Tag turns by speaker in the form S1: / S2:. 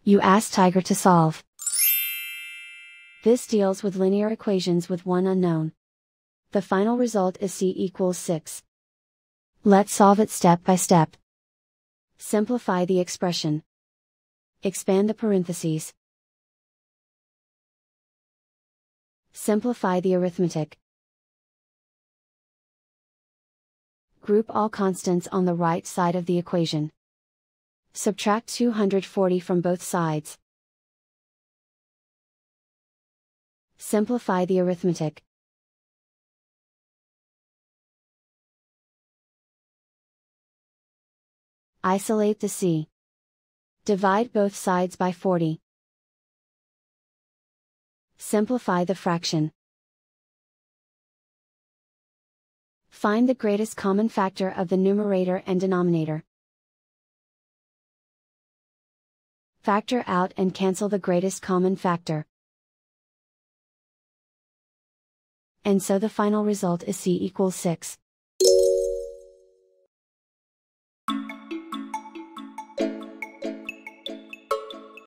S1: You ask Tiger to solve. This deals with linear equations with one unknown. The final result is c equals 6. Let's solve it step by step. Simplify the expression. Expand the parentheses. Simplify the arithmetic. Group all constants on the right side of the equation. Subtract 240 from both sides. Simplify the arithmetic. Isolate the c. Divide both sides by 40. Simplify the fraction. Find the greatest common factor of the numerator and denominator. Factor out and cancel the greatest common factor. And so the final result is c equals 6.